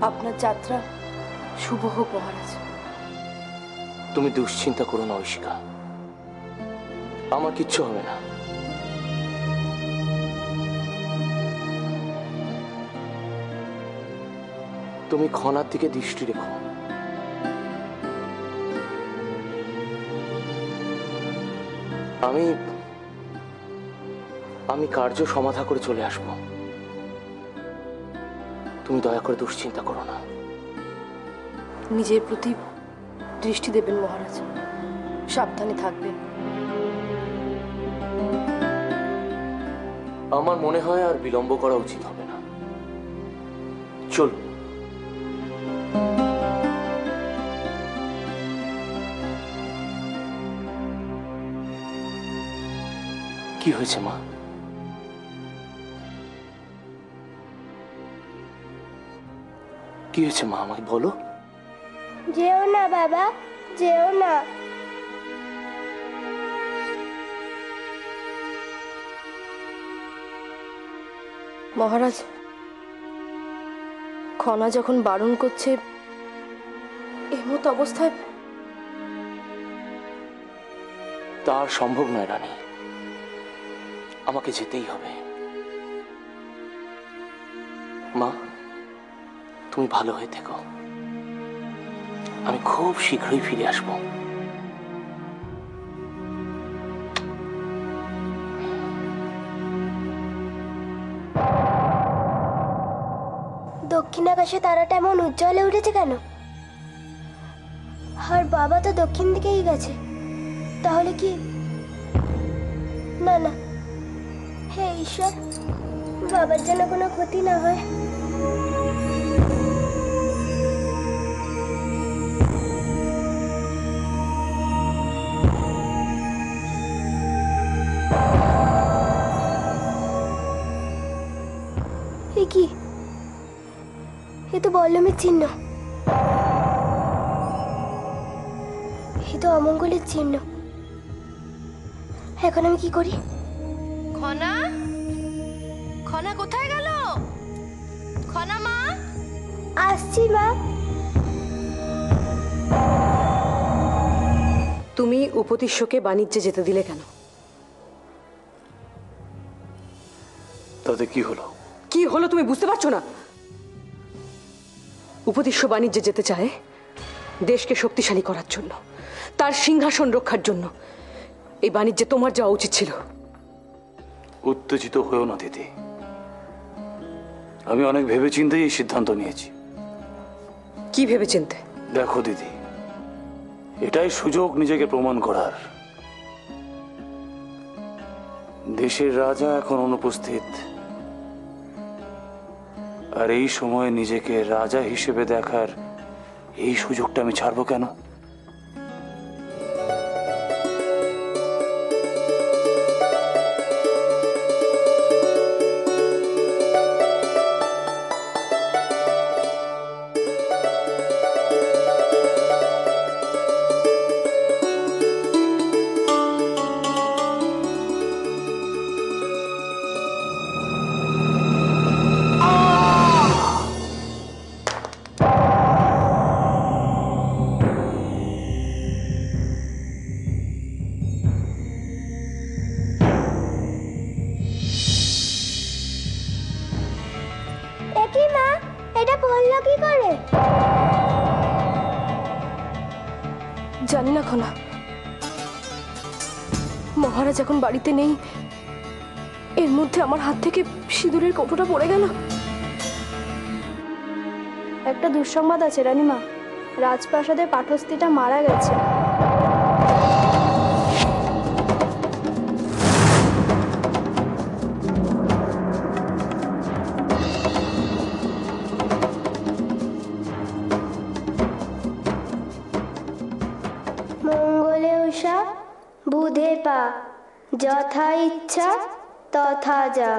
আপনার যাত্রা শুভ হোক মহারাজ। তুমি দুশ্চিন্তা করো না ঐশিকা, আমার কিচ্ছু হবে না। তুমি খনার দিকে দৃষ্টি রেখো। আমি আমি কার্য সমাধা করে চলে আসব। তুমি দয়া করে দুশ্চিন্তা করো না। নিজের প্রতি দৃষ্টি দেবেন মহারাজ, সাবধানে থাকবেন। আমার মনে হয় আর বিলম্ব করা উচিত হবে না। চল। কি হয়েছে মা? কি হয়েছে মা, আমাকে বলো। যেও না বাবা, যেও না। মহারাজ, খনা যখন বারণ করছে, এমত অবস্থায় তার সম্ভব নয় রানী, আমাকে যেতেই হবে। মা, তুমি ভালো হয়ে থেকো, আমি খুব শীঘ্রই ফিরে আসবো। দক্ষিণ আকাশে তারাটা এমন উজ্জ্বলে উঠেছে কেন? আর বাবা তো দক্ষিণ দিকেই গেছে। তাহলে কি? না না, হে ঈশ্বর, বাবার যেন কোনো ক্ষতি না হয়। এ কি? এ তো বল্লমের চিহ্ন। এ তো অমঙ্গলের চিহ্ন। এখন আমি কি করি? খনা, খনা কোথায় গেল? খনা মা, আসছি মা। তুমি উপতিষ্যকে বাণিজ্যে যেতে দিলে কেন? তাতে কি হলো? কি হলো তুমি বুঝতে পারছো না? উপতিষ্য বাণিজ্যে যেতে চায় দেশকে শক্তিশালী করার জন্য, তার সিংহাসন রক্ষার জন্য। এই বাণিজ্যে তোমার যাওয়া উচিত ছিল। উত্তেজিত হয়েও না দিদি, আমি অনেক ভেবেচিন্তেই এই সিদ্ধান্ত নিয়েছি। কি ভেবেচিন্তে? দেখো দিদি, এটাই সুযোগ নিজেকে প্রমাণ করার। দেশের রাজা এখন অনুপস্থিত, আর এই সময়ে নিজেকে রাজা হিসেবে দেখার এই সুযোগটা আমি ছাড়বো কেন? একই মা, এটা বললো কি করে? জানি না খনা। মহারাজ এখন বাড়িতে নেই, এর মধ্যে আমার হাত থেকে সিঁদুরের কৌটোটা পড়ে গেল। একটা দুঃসংবাদ আছে রানীমা, রাজপ্রাসাদের পাঠস্ত্রীটা মারা গেছে। মঙ্গলে উষা বুধে পা, যথা ইচ্ছা তথা যা।